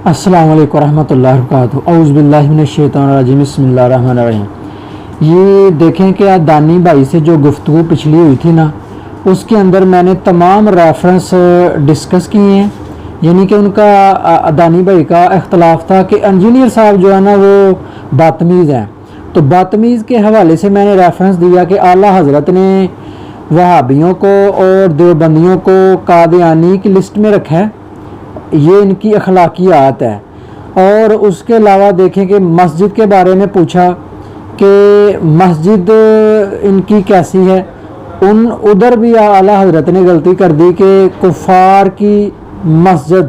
السلام علیکم ورحمۃ اللہ وبرکاتہ۔ اعوذ باللہ من الشیطان الرجیم، بسم اللہ الرحمن الرحیم۔ یہ دیکھیں کہ دانی بھائی سے جو گفتگو پچھلی ہوئی تھی نا، اس کے اندر میں نے تمام ریفرنس ڈسکس کیے ہیں، یعنی کہ ان کا دانی بھائی کا اختلاف تھا کہ انجینئر صاحب جو ہے نا وہ بدتمیز ہیں، تو بدتمیز کے حوالے سے میں نے ریفرنس دیا کہ اعلیٰ حضرت نے وہابیوں کو اور دیوبندیوں کو قادیانی کی لسٹ میں رکھا ہے، یہ ان کی اخلاقیات ہے۔ اور اس کے علاوہ دیکھیں کہ مسجد کے بارے میں پوچھا کہ مسجد ان کی کیسی ہے، ادھر بھی اعلیٰ حضرت نے غلطی کر دی کہ کفار کی مسجد،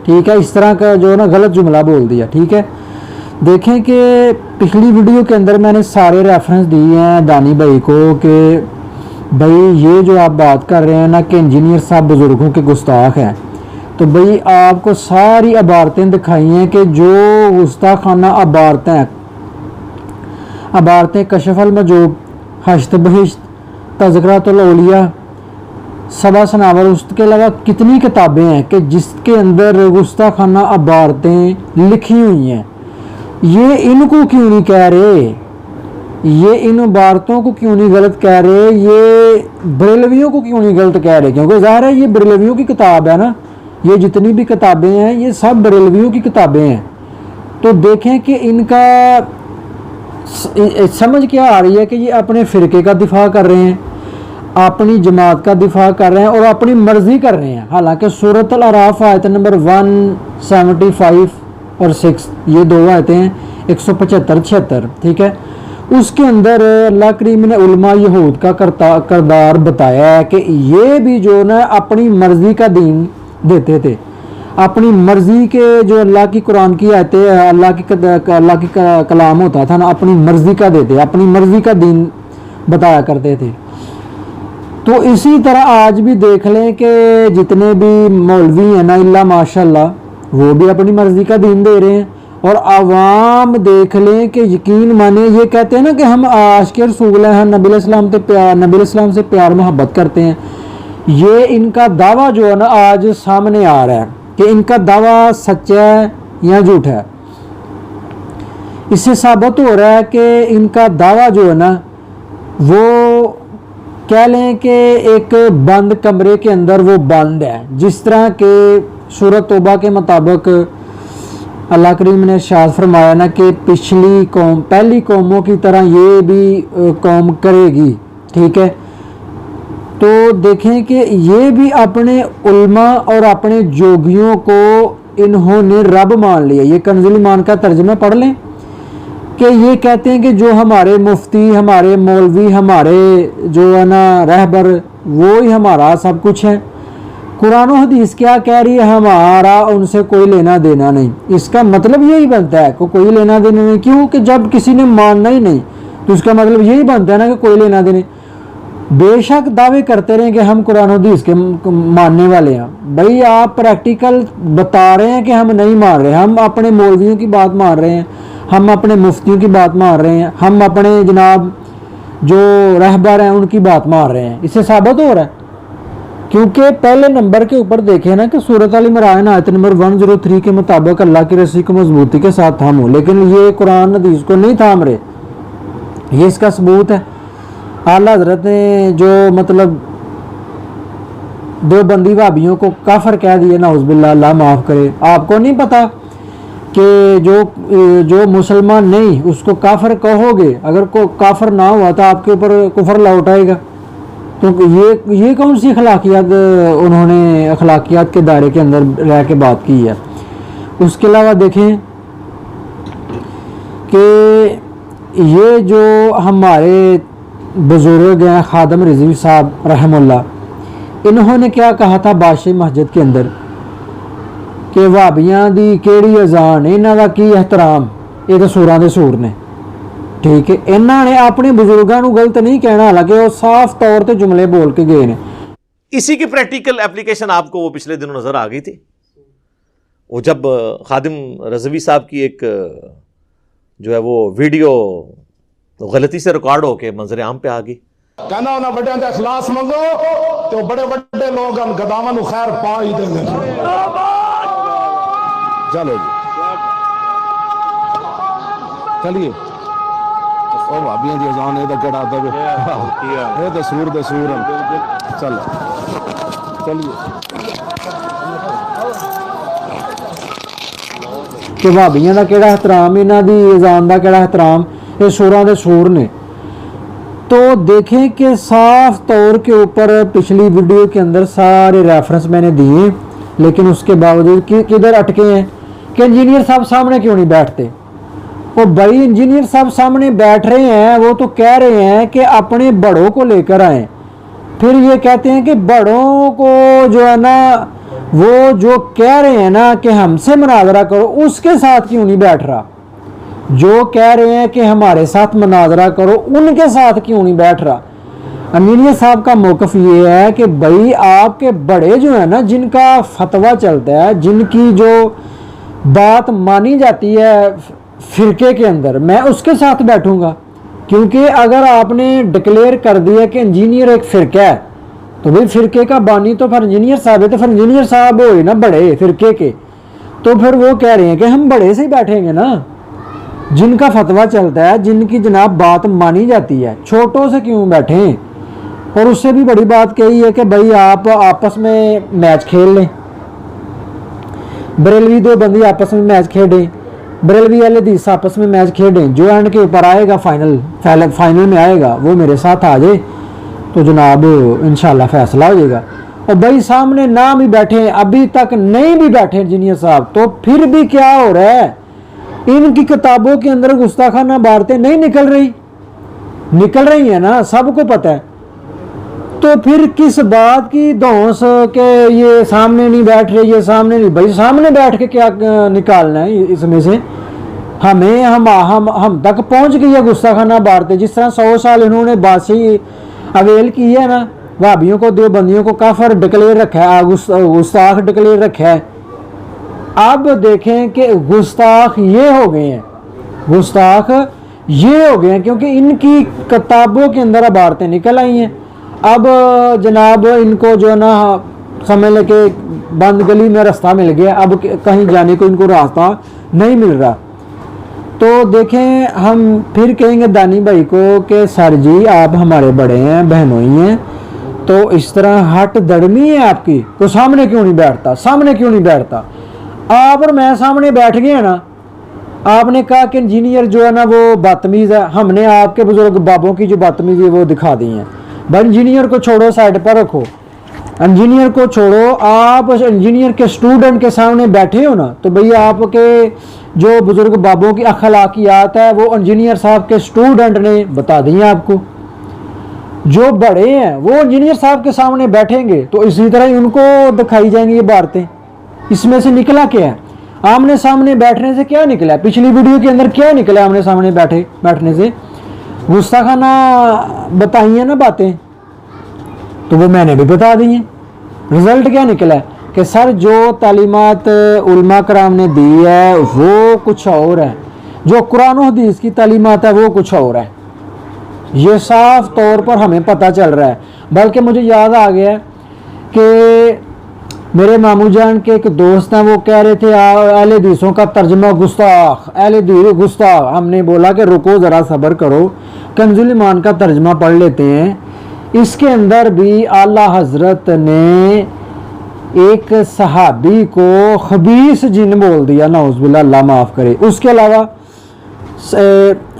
ٹھیک ہے، اس طرح کا جو ہے نا غلط جملہ بول دیا، ٹھیک ہے۔ دیکھیں کہ پچھلی ویڈیو کے اندر میں نے سارے ریفرنس دیے ہیں دانی بھائی کو کہ بھائی یہ جو آپ بات کر رہے ہیں نا کہ انجینئر صاحب بزرگوں کے گستاخ ہیں، تو بھئی آپ کو ساری عبارتیں دکھائی ہیں کہ جو گستاخانہ عبارتیں کشف المجوب، حشت بہشت، تذکرۃ الاولیاء، سبع سناور، اس کے علاوہ کتنی کتابیں ہیں کہ جس کے اندر گستاخانہ عبارتیں لکھی ہوئی ہیں، یہ ان کو کیوں نہیں کہہ رہے، یہ ان عبارتوں کو کیوں نہیں غلط کہہ رہے، یہ بریلویوں کو کیوں نہیں غلط کہہ رہے، کیونکہ ظاہر ہے یہ بریلویوں کی کتاب ہے نا، یہ جتنی بھی کتابیں ہیں یہ سب بریلویوں کی کتابیں ہیں۔ تو دیکھیں کہ ان کا سمجھ کیا آ رہی ہے کہ یہ اپنے فرقے کا دفاع کر رہے ہیں، اپنی جماعت کا دفاع کر رہے ہیں اور اپنی مرضی کر رہے ہیں، حالانکہ سورۃ الاعراف آیت نمبر 175 اور 6، یہ دو آیتیں ہیں 175-76، ٹھیک ہے، اس کے اندر اللہ کریم نے علماء یہود کا کردار بتایا ہے کہ یہ بھی جو نا اپنی مرضی کا دین دیتے تھے، اپنی مرضی کے جو اللہ کی قرآن کی آیتیں، اللہ کی کلام ہوتا تھا نا، اپنی مرضی کا دیتے، اپنی مرضی کا دین بتایا کرتے تھے۔ تو اسی طرح آج بھی دیکھ لیں کہ جتنے بھی مولوی ہیں نا اللہ ماشاء اللہ، وہ بھی اپنی مرضی کا دین دے رہے ہیں، اور عوام دیکھ لیں کہ یقین مانے یہ کہتے ہیں نا کہ ہم عاشق رسول ہیں، ہم نبی علیہ السلام سے پیار محبت کرتے ہیں، یہ ان کا دعویٰ جو ہے نا آج سامنے آ رہا ہے کہ ان کا دعویٰ سچا ہے یا جھوٹ ہے۔ اس سے ثابت ہو رہا ہے کہ ان کا دعویٰ جو ہے نا وہ کہہ لیں کہ ایک بند کمرے کے اندر وہ بند ہے، جس طرح کہ سورۃ توبہ کے مطابق اللہ کریم نے ارشاد فرمایا نا کہ پہلی قوموں کی طرح یہ بھی قوم کرے گی، ٹھیک ہے۔ تو دیکھیں کہ یہ بھی اپنے علماء اور اپنے جوگیوں کو انہوں نے رب مان لیا۔ یہ کنز ایمان کا ترجمہ پڑھ لیں کہ یہ کہتے ہیں کہ جو ہمارے مفتی، ہمارے مولوی، ہمارے جو ہے نا رہبر، وہی ہمارا سب کچھ ہے۔ قرآن و حدیث کیا کہہ رہی ہے؟ ہمارا ان سے کوئی لینا دینا نہیں۔ اس کا مطلب یہی بنتا ہے کہ کوئی لینا دینا نہیں، کیوں کہ جب کسی نے ماننا ہی نہیں تو اس کا مطلب یہی بنتا ہے نا کہ کوئی لینا دینا۔ بے شک دعوے کرتے رہیں کہ ہم قرآن و حدیث کے ماننے والے ہیں، بھئی آپ پریکٹیکل بتا رہے ہیں کہ ہم نہیں مان رہے، ہم اپنے مولویوں کی بات مان رہے ہیں، ہم اپنے مفتیوں کی بات مان رہے ہیں، ہم اپنے جناب جو رہبر ہیں ان کی بات مان رہے ہیں۔ اس سے ثابت ہو رہا ہے، کیونکہ پہلے نمبر کے اوپر دیکھیں نا کہ سورۃ ال عمران آیت نمبر 103 کے مطابق اللہ کی رسی کو مضبوطی کے ساتھ تھامو، لیکن یہ قرآن حدیث کو نہیں تھام رہے، یہ اس کا ثبوت ہے۔ اعلیٰ حضرت نے جو مطلب دیوبندی وہابیوں کو کافر کہہ دیے، نعوذ باللہ، اللہ معاف کرے۔ آپ کو نہیں پتا کہ جو مسلمان نہیں اس کو کافر کہو گے، اگر کو کافر نہ ہوا تو آپ کے اوپر کفر لوٹ آئے گا۔ تو یہ کون سی اخلاقیات انہوں نے اخلاقیات کے دائرے کے اندر رہ کے بات کی ہے۔ اس کے علاوہ دیکھیں کہ یہ جو ہمارے بزرگ ہیں خادم رضوی صاحب رحم اللہ، انہوں نے کیا کہا تھا بادشاہ مسجد کے اندر کہ وہابیاں دی کیڑی اذان، انہاں دا کی احترام، یہ تو سوراں دے سور نے، ٹھیک ہے۔ انہوں نے اپنے بزرگاں نو غلط نہیں کہنا، حالانکہ وہ صاف طور تے جملے بول کے گئے نے۔ اسی کی پریکٹیکل اپلیکیشن آپ کو وہ پچھلے دنوں نظر آ گئی تھی، وہ جب خادم رضوی صاحب کی ایک جو ہے وہ ویڈیو غلطی سے ریکارڈ ہو کے منظر عام پہ آ گئی۔ کہنا انہاں بڑے تے اخلاص منگو تو بڑے بڑے لوگ گداواں نو خیر پا ہی دیں گے۔ चलो जी चलिए ओ भाभी दी अजान ये तो केड़ा आता ये तो सूर चलो चलिए कि भाबियां का केड़ा एहतराम, इन्हां दी अजान का केड़ा एहतराम, ये सूरां दे सूर ने। तो देखें कि साफ तौर के ऊपर पिछली वीडियो के अंदर सारे रेफरेंस मैंने दिए, लेकिन उसके बावजूद किधर अटके हैं कि इंजीनियर साहब सामने क्यों नहीं बैठते। वो भाई इंजीनियर साहब सामने बैठ रहे हैं, वो तो कह रहे हैं कि अपने बड़ों को लेकर आए, फिर ये कहते हैं कि बड़ों को जो है ना वो जो कह रहे हैं ना कि हमसे मुनाजरा करो, उसके साथ क्यों नहीं बैठ रहा। जो कह रहे हैं कि हमारे साथ मुनाजरा करो, उनके साथ क्यों नहीं बैठ रहा। इंजीनियर साहब का मौक़िफ़ ये है कि भाई आपके बड़े जो है ना, जिनका फतवा चलता है, जिनकी जो बात मानी जाती है फ़िरके के अंदर, मैं उसके साथ बैठूंगा। क्योंकि अगर आपने डिक्लेयर कर दिया कि इंजीनियर एक फ़िरका है, तो भाई फ़िरके का बानी तो फिर इंजीनियर साहब है, तो फिर इंजीनियर साहब हो ना बड़े फ़िरके के, तो फिर वो कह रहे हैं कि हम बड़े से ही बैठेंगे ना, जिनका फतवा चलता है, जिनकी जनाब बात मानी जाती है, छोटों से क्यों बैठें। और उससे भी बड़ी बात कही है कि भाई आप आपस में मैच खेल लें, बरेलवी दो बंदी आपस में मैच खेलें, बरेलवी वाले हदीस आपस में मैच खेलें, जो एंड के ऊपर आएगा फाइनल में आएगा वो मेरे साथ आ जाए, तो जनाब इंशाल्लाह फैसला हो जाएगा। और भाई सामने ना भी बैठे, अभी तक नहीं भी बैठे इंजीनियर साहब, तो फिर भी क्या हो रहा है, इनकी किताबों के अंदर गुस्ताखाना बातें नहीं निकल निकल रही है ना, सबको पता है। तो फिर किस बात की धौंस के ये सामने नहीं बैठ रहे, ये सामने नहीं, भाई सामने बैठ के क्या निकालना है इसमें से। हमें हम तक पहुंच गई है गुस्ताखाना बातें, जिस तरह 100 साल इन्होंने बादशाही अवेल की है ना, भाभियों को देवबंदियों को काफर डिक्लेयर रखा है, गुस्ताख डिक्लेयर रखा है। अब देखें कि गुस्ताख ये हो गए हैं, गुस्ताख ये हो गए हैं, क्योंकि इनकी किताबों के अंदर बातें निकल आई हैं। अब जनाब इनको जो है ना समझ ले कि बंद गली में रास्ता मिल गया, अब कहीं जाने को इनको रास्ता नहीं मिल रहा। तो देखें हम फिर कहेंगे दानी भाई को कि सर जी आप हमारे बड़े हैं, बहनोई हैं, तो इस तरह हट दड़मी है आपकी, तो सामने क्यों नहीं बैठता, सामने क्यों नहीं बैठता। आप और मैं सामने बैठ गए हैं ना, आपने कहा कि इंजीनियर जो है ना वो बदतमीज़ है, हमने आपके बुजुर्ग बाबों की जो बदतमीज़ी है वो दिखा दी है। भाई इंजीनियर को छोड़ो, साइड पर रखो, इंजीनियर को छोड़ो, आप इंजीनियर के स्टूडेंट के सामने बैठे हो ना, तो भैया आपके जो बुजुर्ग बाबों की अखलाकियात है वो इंजीनियर साहब के स्टूडेंट ने बता दी हैं आपको। जो बड़े हैं वो इंजीनियर साहब के सामने बैठेंगे, तो इसी तरह उनको दिखाई जाएंगी ये बातें। इसमें से निकला क्या है, आमने सामने बैठने से क्या निकला, पिछली वीडियो के अंदर क्या निकला आमने सामने बैठने से, गुस्ताखाना बताई है ना बातें, तो वो मैंने भी बता दी हैं। रिजल्ट क्या निकला है कि सर जो तालीमात उलमा कराम ने दी है वो कुछ और है, जो कुरान और हदीस की तालीमात है वो कुछ और है, ये साफ तौर पर हमें पता चल रहा है। बल्कि मुझे याद आ गया कि मेरे मामू जान के एक दोस्त हैं, वो कह रहे थे अहले हदीसों का तर्जमा गुस्ताख, अहले हदीस गुस्ताख। हमने बोला कि रुको ज़रा सब्र करो, कंजुल ईमान का तर्जमा पढ़ लेते हैं। इसके अंदर भी आला हजरत ने एक सहाबी को खबीस जिन बोल दिया, नाउज़ुबिल्लाह, अल्लाह माफ़ करे। उसके अलावा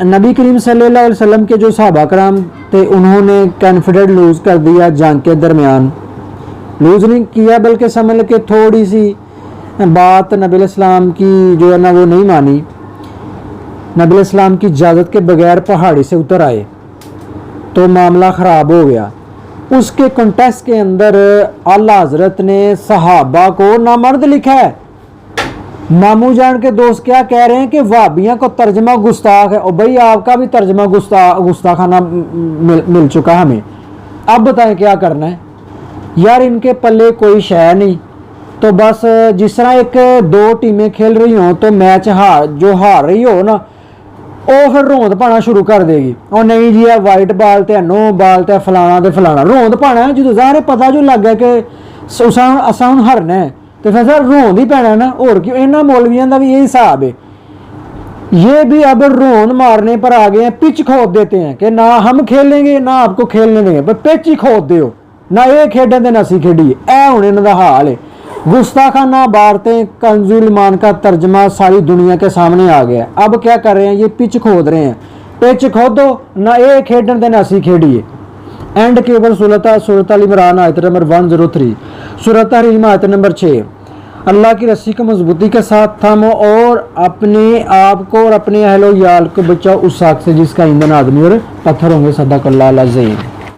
नबी करीम सल्लल्लाहु अलैहि वसल्लम के जो सहाबा कराम थे उन्होंने कॉन्फिडेंस लूज़ कर दिया जंग के दरमियान, लूज़ नहीं किया बल्कि समझ के थोड़ी सी बात नबी इस्लाम की जो है ना वो नहीं मानी, नबी इस्लाम की इजाज़त के बगैर पहाड़ी से उतर आए, तो मामला ख़राब हो गया। उसके कॉन्टेक्स्ट के अंदर आला हजरत ने सहाबा को नामर्द लिखा है। मामू जान के दोस्त क्या कह रहे हैं कि वाबिया को तर्जमा गुस्ताख है, और भाई आपका भी तर्जमा गुस्ताखाना मिल चुका हमें। अब बताएं क्या करना है यार, इनके पल्ले कोई शय नहीं। तो बस जिस तरह एक दो टीमें खेल रही हों तो मैच हार रही हो ना, ਉਹ ਫਿਰ ਰੋਂਦ ਪਾਣਾ ਸ਼ੁਰੂ ਕਰ ਦੇਗੀ, ਉਹ ਨਹੀਂ ਜੀ ਇਹ ਵਾਈਟ ਬਾਲ ਤੇ नो ਬਾਲ ਤੇ ਫਲਾਣਾ ਤੇ ਫਲਾਣਾ ਰੋਂਦ ਪਾਣਾ। ਜਦੋਂ ਜ਼ਾਹਰ ਪਤਾ ਜੋ ਲੱਗ ਗਿਆ ਕਿ ਅਸਾਂ ਹੁਣ ਹਰਨਾ ਹੈ, तो फिर सर रोन ही पैना ना, और क्यों। इन्होंने मौलवियों का भी यही हिसाब है, ये भी अब रोन मारने पर आ गए हैं, पिच खोद देते हैं कि ना हम खेलेंगे ना आपको खेलने देंगे, पर पिच ही खोद दो ना, ये खेडन दे ना असी खेडिए, ऐ हुण इन्हां दा हाल है। गुस्ताखाना बारतें कंजुल ईमान का तर्जमा सारी दुनिया के सामने आ गया। अब क्या कर रहे हैं, ये पिच खोद रहे हैं, पिच खोदो ना, ये खेडन दे ना असी खेडिए। एंड केवल सूरत अल इमरान आयत नंबर 103, सूरत हरीम आयत नंबर 6। अल्लाह की रस्सी को मजबूती के साथ थामो और अपने आप को और अपने अहलो याल को बचाओ उस आग से जिसका ईंधन आदमी और पत्थर होंगे। सदाकल्लाह अज़ीम।